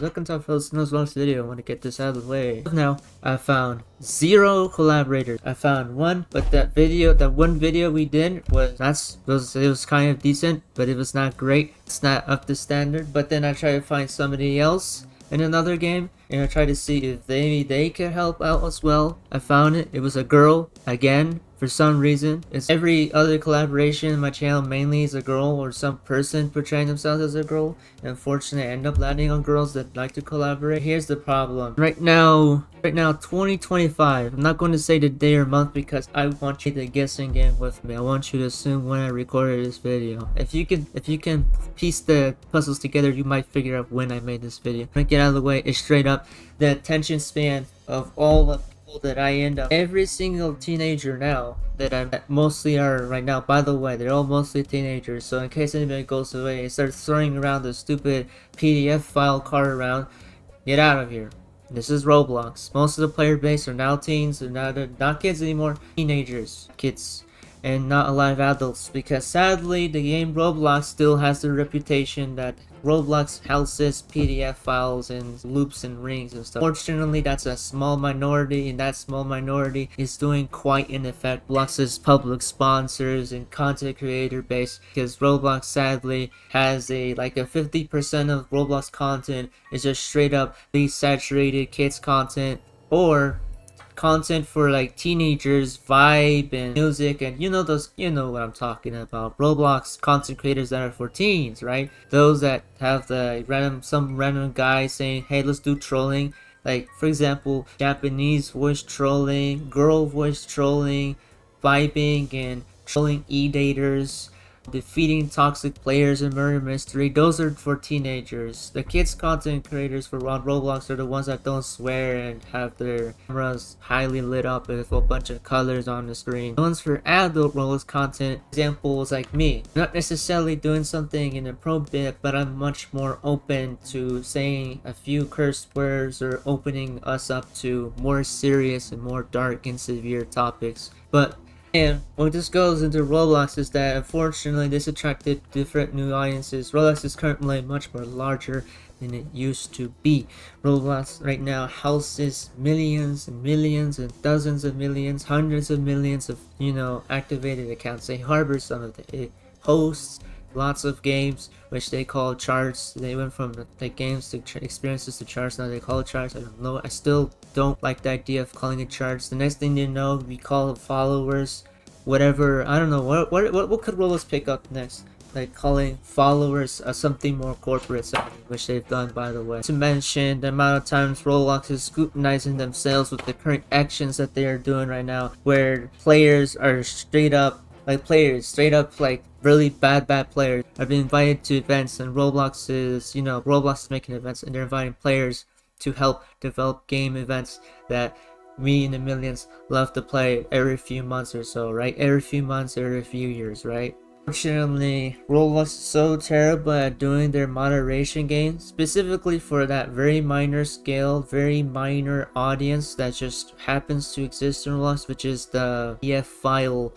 Welcome to Phil's Snow's video. I want to get this out of the way. Now, I found 0 collaborators. I found one, but that one video we did it was kind of decent, but it was not great. It's not up to standard. But then I tried to find somebody else in another game, and I tried to see if they could help out as well. I found it. It was a girl again. For some reason, it's every other collaboration in my channel mainly is a girl or some person portraying themselves as a girl. And unfortunately, I end up landing on girls that like to collaborate. Here's the problem. Right now, 2025. I'm not going to say the day or month because I want you to guessing game with me. I want you to assume when I recorded this video. If you can piece the puzzles together, you might figure out when I made this video. I'm gonna get out of the way. It's straight up the attention span of all the that I end up every single teenager now that mostly are right now. By the way, they're all mostly teenagers, so in case anybody goes away and starts throwing around the stupid PDF file card around, get out of here. This is Roblox. Most of the player base are now teens. They're not kids anymore, teenagers, kids, and not a lot of adults, because sadly the game Roblox still has the reputation that Roblox houses PDF files and loops and rings and stuff. Fortunately, that's a small minority, and that small minority is doing quite an effect. Roblox's public sponsors and content creator base, because Roblox sadly has a 50% of Roblox content is just straight up saturated kids content, or content for teenagers, vibe and music, and you know what I'm talking about. Roblox content creators that are for teens, right? Those that have some random guy saying, hey, let's do trolling. Like, for example, Japanese voice trolling, girl voice trolling, vibing and trolling e-daters, defeating toxic players in murder mystery. Those are for teenagers. The kids content creators for Roblox are the ones that don't swear and have their cameras highly lit up with a bunch of colors on the screen. The ones for adult Roblox content, examples like me, not necessarily doing something inappropriate, but I'm much more open to saying a few curse words or opening us up to more serious and more dark and severe topics. And what this goes into Roblox is that unfortunately this attracted different new audiences. Roblox is currently much more larger than it used to be. Roblox right now houses millions and millions and dozens of millions, hundreds of millions of activated accounts. They harbor some of it hosts lots of games which they call charts. They went from games to experiences to charts. Now they call it charts. I don't know. I still don't like the idea of calling it charts. The next thing you know, we call it followers, whatever. I don't know what could Roblox pick up next, like calling followers something more corporate sounding, which they've done, by the way. To mention the amount of times Roblox is scrutinizing themselves with the current actions that they are doing right now, where players are straight up really bad players are being invited to events, and Roblox is making events, and they're inviting players to help develop game events that we in the millions love to play every few months or so, right? Every few months, every few years, right? Fortunately, Roblox is so terrible at doing their moderation games, specifically for that very minor scale, very minor audience that just happens to exist in Roblox, which is the EF file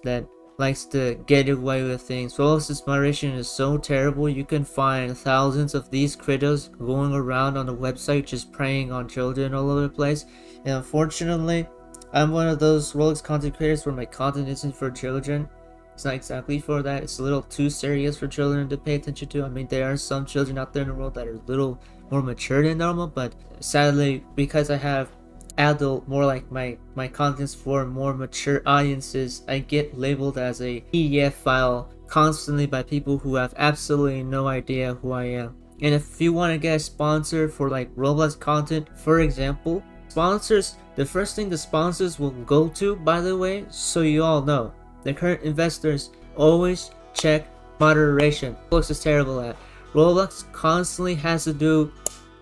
that likes to get away with things. Roblox's moderation is so terrible, you can find thousands of these critters going around on the website just preying on children all over the place. And unfortunately, I'm one of those Roblox content creators where my content isn't for children. It's not exactly for that. It's a little too serious for children to pay attention to. I mean, there are some children out there in the world that are a little more mature than normal, but sadly, because I have adult, more like my content's for more mature audiences, I get labeled as a PDF file constantly by people who have absolutely no idea who I am. And if you want to get a sponsor for Roblox content, for example, sponsors, the first thing the sponsors will go to, by the way, so you all know, the current investors always check moderation. Roblox is terrible at. Roblox constantly has to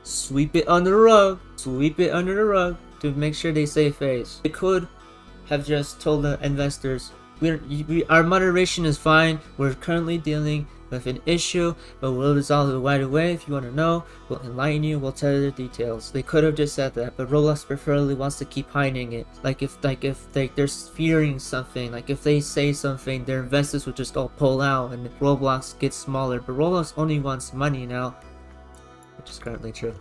sweep it under the rug to make sure they save face. They could have just told the investors, our moderation is fine, we're currently dealing with an issue, but we'll resolve it right away. If you want to know, we'll enlighten you, we'll tell you the details. They could have just said that, but Roblox preferably wants to keep hiding it. If they're fearing something, if they say something, their investors would just all pull out and Roblox gets smaller. But Roblox only wants money now. which is currently true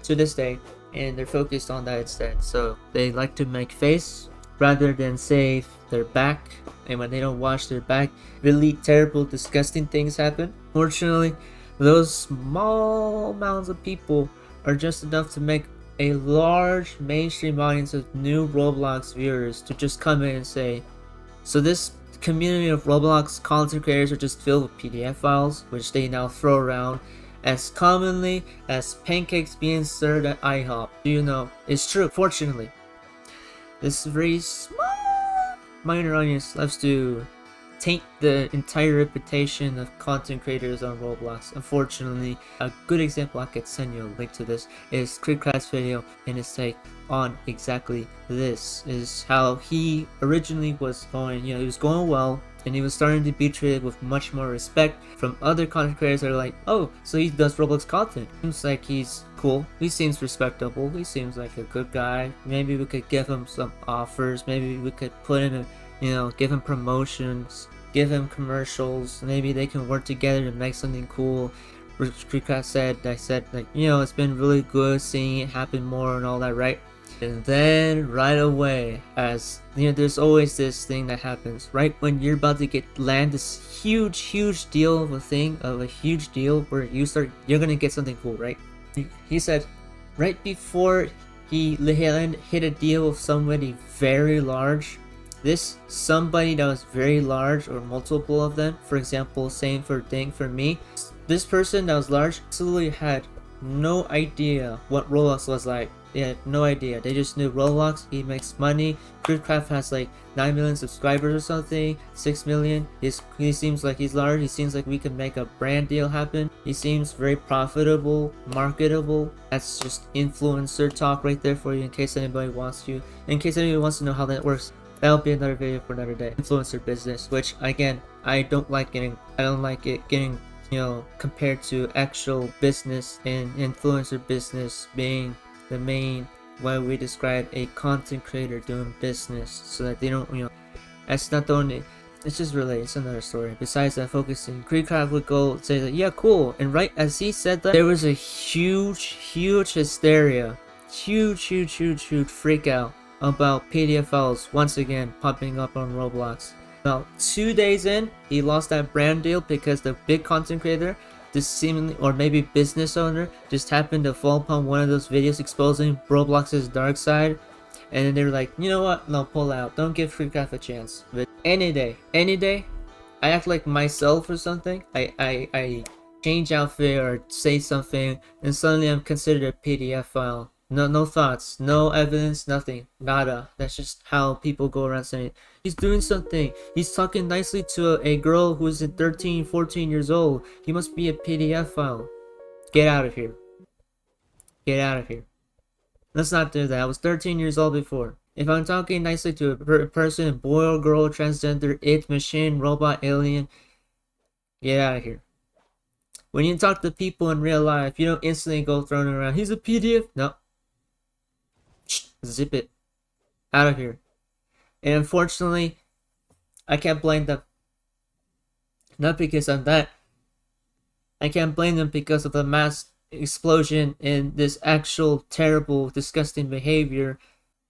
to this day, and they're focused on that instead. So they like to make face rather than save their back, and when they don't wash their back, really terrible, disgusting things happen. Fortunately, those small amounts of people are just enough to make a large mainstream audience of new Roblox viewers to just come in and say, so this community of Roblox content creators are just filled with PDF files, which they now throw around as commonly as pancakes being served at IHOP. Do you know? It's true, fortunately. This very small minor audience loves to taint the entire reputation of content creators on Roblox. Unfortunately, a good example, I could send you a link to this, is Crickcrat's video and his take on exactly this. Is how he originally was going, he was going well, and he was starting to be treated with much more respect from other content creators that are like, oh, so he does Roblox content. Seems like he's cool, he seems respectable, he seems like a good guy. Maybe we could give him some offers, maybe we could put him in, give him promotions, give him commercials, maybe they can work together to make something cool. Crickcrat said, like, it's been really good seeing it happen more and all that, right? And then right away, as there's always this thing that happens right when you're about to land this huge deal of a huge deal where you're gonna get something cool, right? He said right before he hit a deal with somebody very large, this somebody that was very large, or multiple of them, for example, same thing for me, this person that was large absolutely had no idea what Roblox was like. They had no idea. They just knew Roblox, he makes money. Crickcraft has like 9 million subscribers or something, 6 million. He seems like he's large. He seems like we can make a brand deal happen. He seems very profitable, marketable. That's just influencer talk right there for you, in case anybody wants to know how that works. That'll be another video for another day. Influencer business, which again, I don't like it getting compared to actual business, and influencer business being the main way we describe a content creator doing business, so that they don't, that's not the only, it's just really, it's another story. Besides that, focusing, Crickcrat would go say that, yeah, cool, and right as he said that, there was a huge hysteria, huge freak out about PDF files once again popping up on Roblox. About 2 days in, he lost that brand deal because the big content creator, this seemingly, or maybe business owner, just happened to fall upon one of those videos exposing Roblox's dark side, and then they were like, you know what, no, pull out, don't give Crickcrat a chance. But any day, I act like myself or something, I change outfit or say something, and suddenly I'm considered a PDF file. No thoughts, no evidence, nothing, nada. That's just how people go around saying, he's doing something, he's talking nicely to a girl who's 13, 14 years old, he must be a PDF file. Get out of here. Get out of here. Let's not do that. I was 13 years old before. If I'm talking nicely to a person, boy or girl, transgender, it, machine, robot, alien, get out of here. When you talk to people in real life, you don't instantly go throwing around, he's a PDF. No. Zip it out of here. And unfortunately, I can't blame them. Not because of that. I can't blame them because of the mass explosion in this actual terrible, disgusting behavior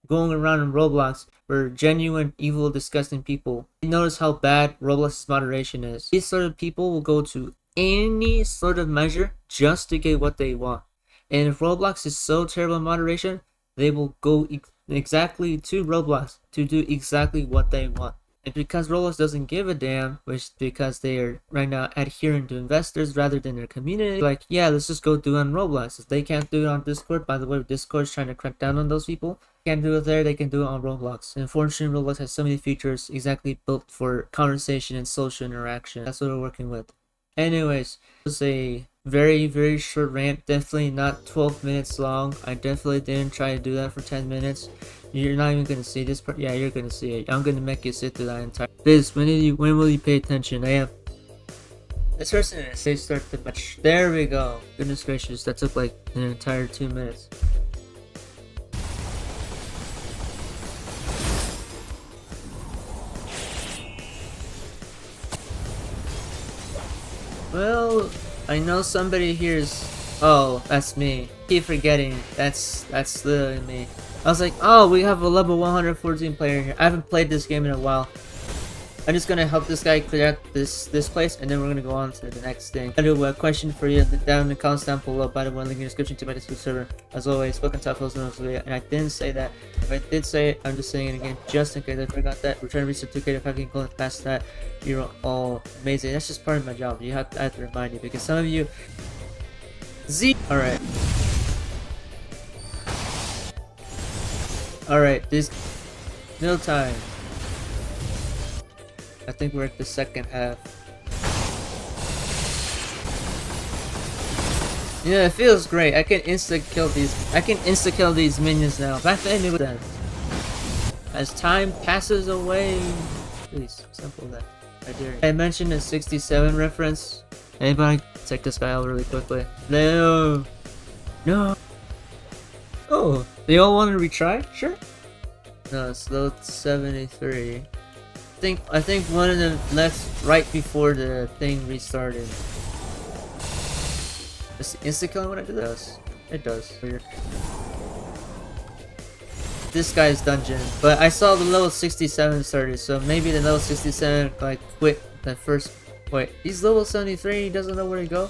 going around in Roblox for genuine, evil, disgusting people. You notice how bad Roblox's moderation is. These sort of people will go to any sort of measure just to get what they want. And if Roblox is so terrible in moderation, they will go exactly to Roblox to do exactly what they want. And because Roblox doesn't give a damn, which because they are right now adhering to investors rather than their community, like, yeah, let's just go do it on Roblox. If they can't do it on Discord, by the way, Discord's trying to crack down on those people. Can't do it there, they can do it on Roblox. And unfortunately, Roblox has so many features exactly built for conversation and social interaction. That's what we're working with. Anyways, it was a very short rant, definitely not 12 minutes long. I definitely didn't try to do that for 10 minutes. You're not even gonna see this part. Yeah, you're gonna see it. I'm gonna make you sit through that entire. Biz, when will you pay attention? I have this person is say start the match. There we go. Goodness gracious, that took like an entire 2 minutes. Well, I know somebody here is Oh, that's me. Keep forgetting. That's literally me. I was like, oh, we have a level 114 player here. I haven't played this game in a while. I'm just gonna help this guy clear out this place, and then we're gonna go on to the next thing. I do a question for you down in the comments down below. By the way, link in the description to my Discord server. As always, welcome to Uploads and video. And I didn't say that. If I did say it, I'm just saying it again, just in case I forgot that. We're trying to reach the 2K. If I can go past that, you're all amazing. That's just part of my job. I have to remind you, because some of you Alright. Alright, this middle time. I think we're at the second half. Yeah, it feels great. I can insta kill these minions now. Back then it was that. As time passes away. Please, simple that. I dare you. I mentioned a 67 reference. Anybody check this guy out really quickly? No. No. Oh, they all want to retry? Sure. No, it's load 73. I think one of them left right before the thing restarted. Does the insta killing what I do? It does. Weird. This guy's dungeon, but I saw the level 67 started, so maybe the level 67 like quit that first. Wait, he's level 73. He doesn't know where to go.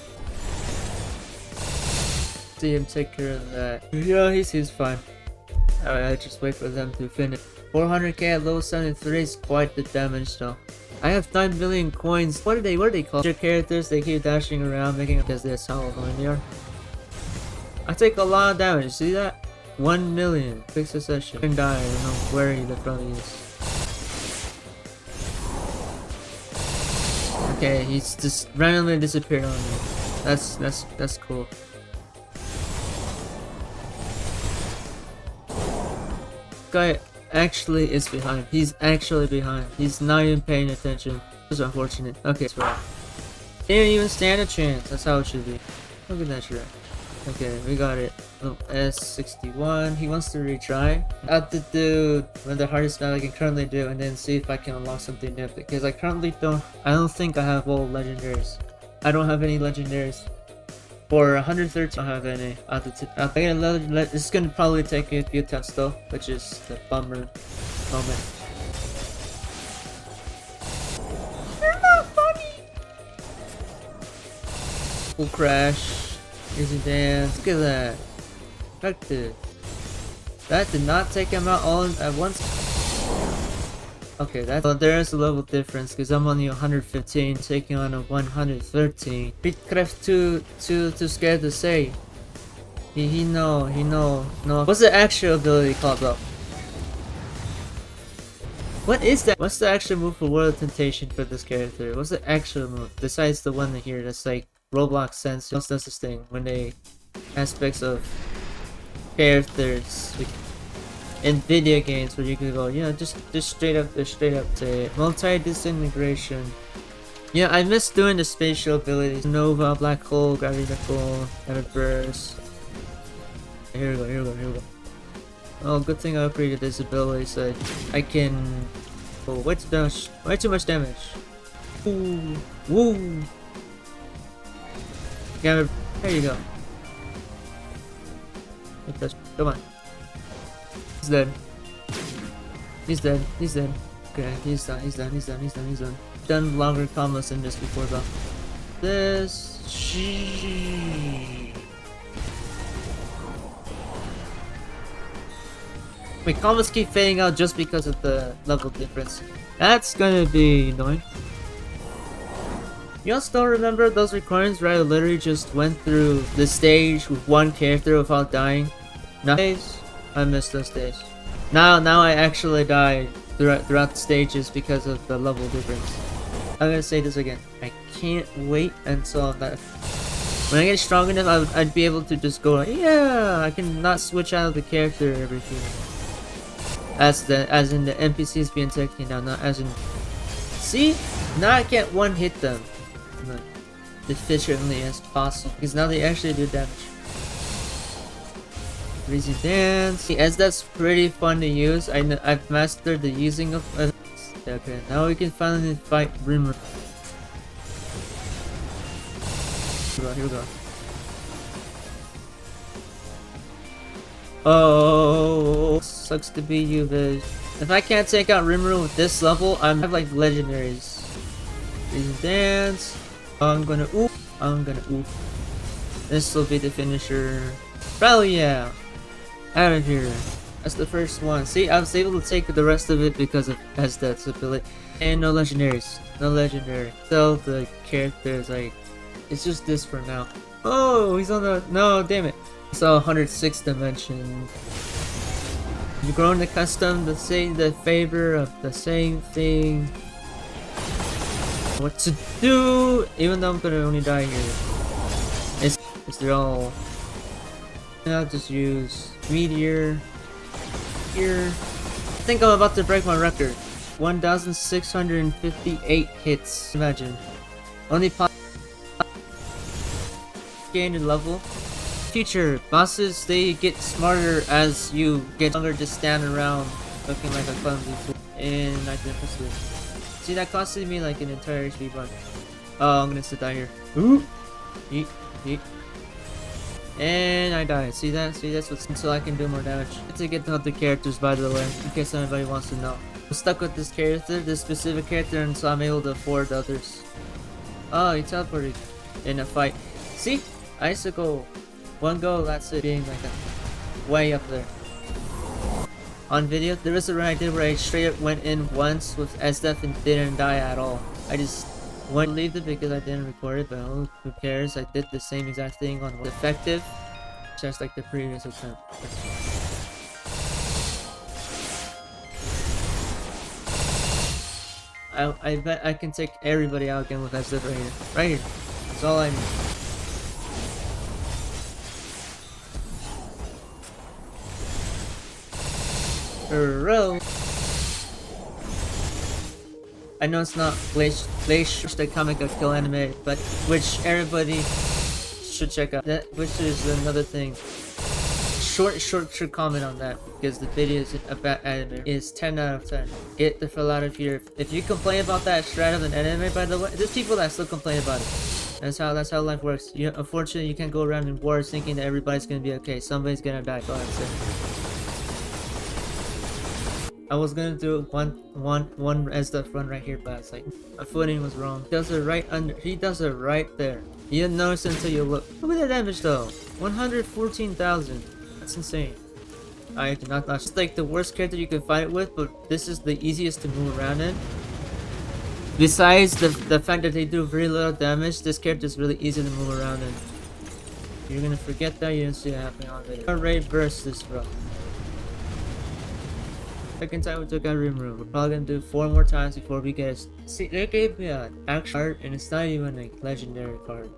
See him take care of that. Yeah, he's fine. Alright, I just wait for them to finish. 400k at level 73 is quite the damage though. I have 9 million coins. What are they called? Your characters, they keep dashing around, making because that's how annoying they are. I take a lot of damage, see that? 1 million. Fix the session. I can die, I don't know where the front is. Okay, he's just randomly disappeared on me. That's cool. Guy actually is behind. He's actually behind. He's not even paying attention. It's unfortunate. Okay, it's right. Didn't even stand a chance. That's how it should be. Look at that shit. Okay, we got it. Oh, S61. He wants to retry. I have to do one of the hardest spell I can currently do, and then see if I can unlock something new. Because I currently don't. I don't think I have all legendaries. I don't have any legendaries. For 113, I don't have any. I'll get another. This is gonna probably take me a few attempts though, which is the bummer moment. You're not funny. Full crash. Easy dance. Look at that. Effective. That did not take him out all at once. Okay, that's well, there is a level difference because I'm only 115 taking on a 113. Beatcraft too scared to say. He know. What's the actual ability called though? What is that? What's the actual move for World of Temptation for this character? What's the actual move besides the one here that's like Roblox sense? What's this thing when they aspects of characters in video games where you can go, you know, just straight up to multi-disintegration. Yeah, I miss doing the spatial abilities. Nova, black hole, gravity hole, burst. Here we go. Oh, good thing I upgraded this ability so I can. Oh, way too much damage. Ooh, woo. There you go. Come on. He's dead. Okay, he's done. Done longer combos than this before though. My combos keep fading out just because of the level difference. That's gonna be annoying. You all still remember those recordings where I literally just went through the stage with one character without dying? Nowadays, I miss those days. Now I actually died throughout the stages because of the level difference. I'm gonna say this again. I can't wait until that. When I get strong enough, I'd be able to just go like, yeah, I can not switch out of the character every few minutes. As in the NPCs being taken down, not as in. See, now I can't one hit them efficiently as possible because now they actually do damage. Crazy dance. As that's pretty fun to use. I've mastered the using of. Okay, now we can finally fight Rimmer. Here we go. Oh, sucks to be you, Viz. If I can't take out Rimuru with this level, I have like legendaries. These dance. I'm gonna oop. I'm gonna oop. This will be the finisher. Oh yeah. Out of here. That's the first one. See, I was able to take the rest of it because of Esdeth's ability. And no legendaries. No legendary. So the characters, like, it's just this for now. Oh, he's on the... No, damn it. So 106th dimension. You're growing accustomed to saying the favor of the same thing. What to do? Even though I'm gonna only die here. It's they're all... I'll just use Meteor here. I think I'm about to break my record. 1,658 hits. Imagine. Only gain in level. Future bosses, they get smarter as you get longer to stand around looking like a clumsy fool. And I can pursue. See, that costed me like an entire HP bar. Oh, I'm gonna sit down here. Ooh! Yeet, yeet. And I died. See that? See, that's what's until I can do more damage. To get the other characters, by the way, in case anybody wants to know. I'm stuck with this character, this specific character, until I'm able to afford others. Oh, he teleported in a fight. See? Icicle. One go, that's it. Being like a way up there. On video, there was a run I did where I straight up went in once with Esdeth and didn't die at all. I just wouldn't leave it because I didn't record it, but who cares? I did the same exact thing on effective, just like the previous attempt. I bet I can take everybody out again with Esdeth right here. Right here. That's all I need. Hurrah! I know it's not Glacier the comic of kill anime, but which everybody should check out. That which is another thing. Short comment on that because the video is about anime is 10 out of 10. Get the hell out of here. If you complain about that straight out of an anime, by the way, there's people that still complain about it. That's how life works. Unfortunately, you can't go around in wars thinking that everybody's gonna be okay. Somebody's gonna die. Go ahead, say. I was gonna do one as the front right here, but it's like my footing was wrong. He does it right under. He does it right there. You didn't notice it until you look. Look at that damage though. 114,000. That's insane. I do not. That's like the worst character you can fight with, but this is the easiest to move around in. Besides the fact that they do very little damage, this character is really easy to move around in. You're gonna forget that you didn't see it happening on video. Ray burst this bro. Second time we took out Rimuru. We're probably gonna do 4 more times before we get it. See, they gave me an actual card, and it's not even a legendary card.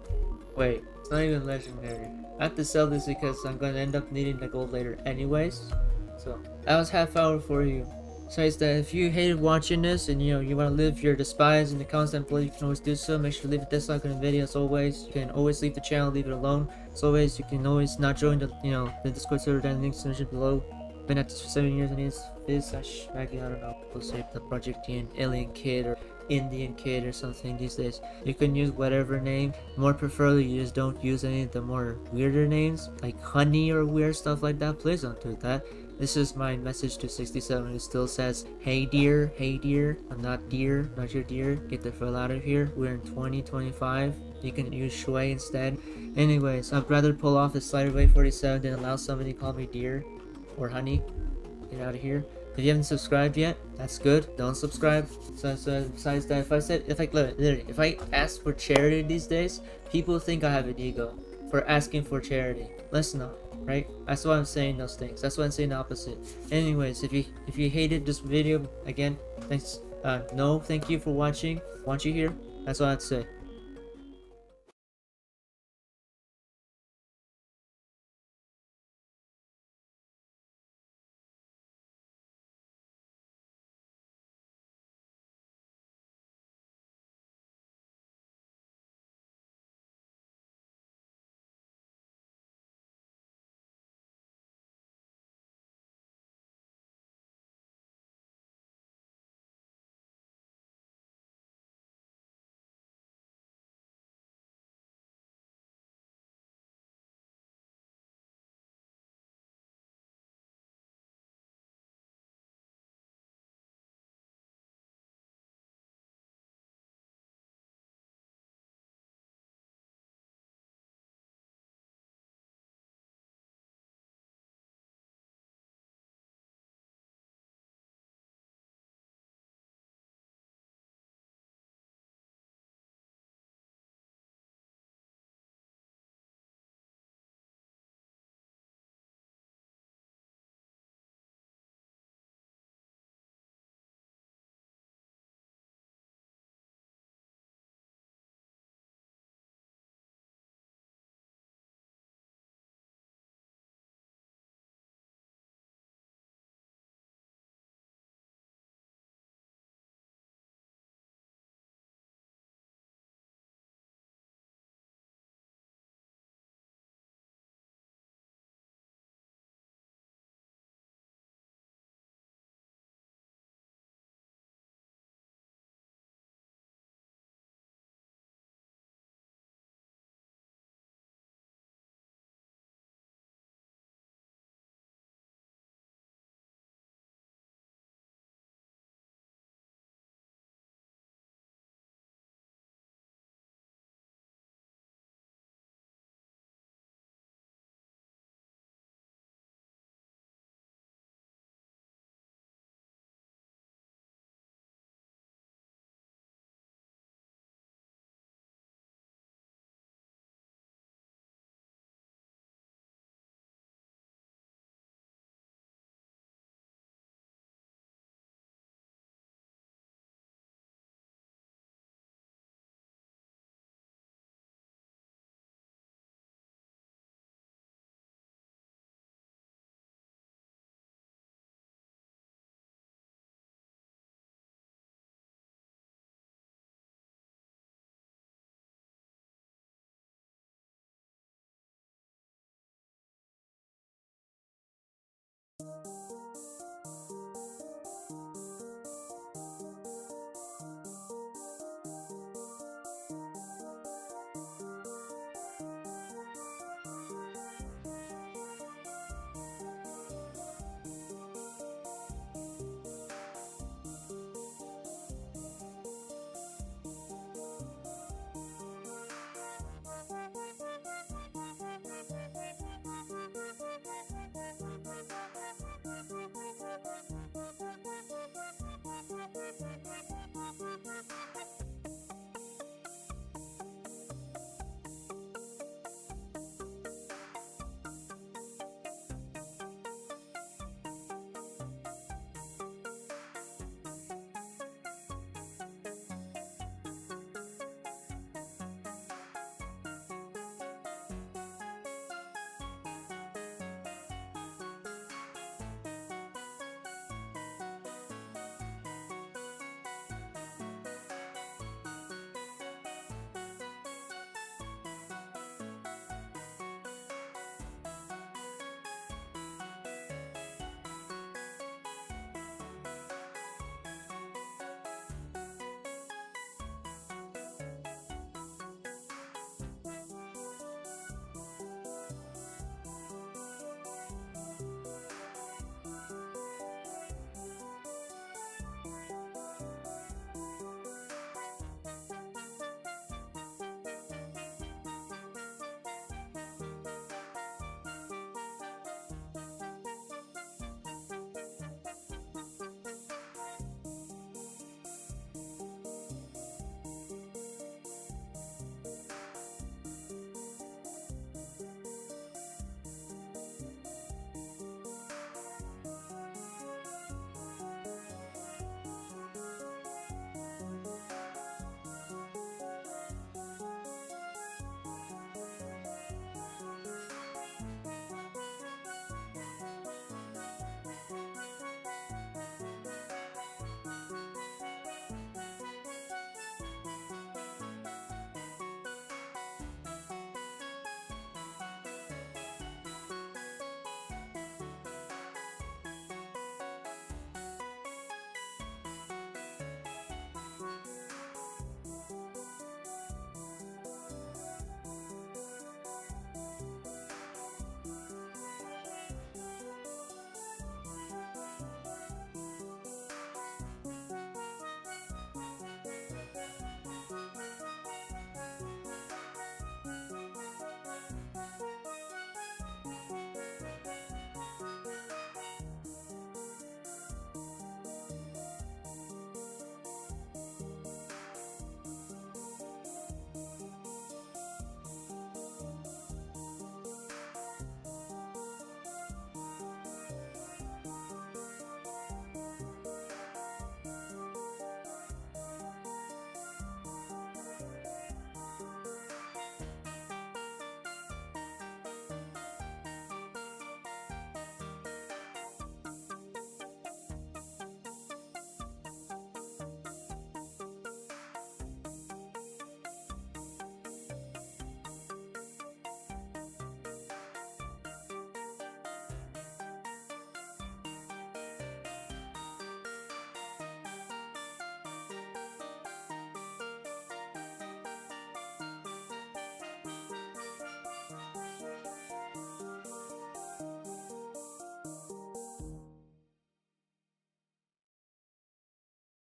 Wait, it's not even legendary. I have to sell this because I'm gonna end up needing the gold later anyways. So, that was half hour for you. Besides that, if you hated watching this and you want to leave your despise in the comments down below, you can always do so. Make sure to leave a dislike on the video as always. You can always leave the channel, leave it alone. As always, you can always not join the the Discord server down in the links in the description below. Been at this for 7 years and is Maggie, I don't know. We'll say the Project Alien Kid or Indian Kid or something these days. You can use whatever name. More preferably, you just don't use any of the more weirder names like Honey or weird stuff like that. Please don't do that. This is my message to 67 who still says, hey dear, I'm not dear, not your dear. Get the hell out of here. We're in 2025. You can use Shui instead. Anyways, I'd rather pull off the Slider Way 47 than allow somebody to call me dear or honey. Get out of here. If you haven't subscribed yet, that's good. Don't subscribe. So besides that, if I ask for charity these days, people think I have an ego for asking for charity. Let's not, right? That's why I'm saying those things. That's why I'm saying the opposite. Anyways, if you hated this video, again, thanks. No, thank you for watching. Want you here? That's all I'd say.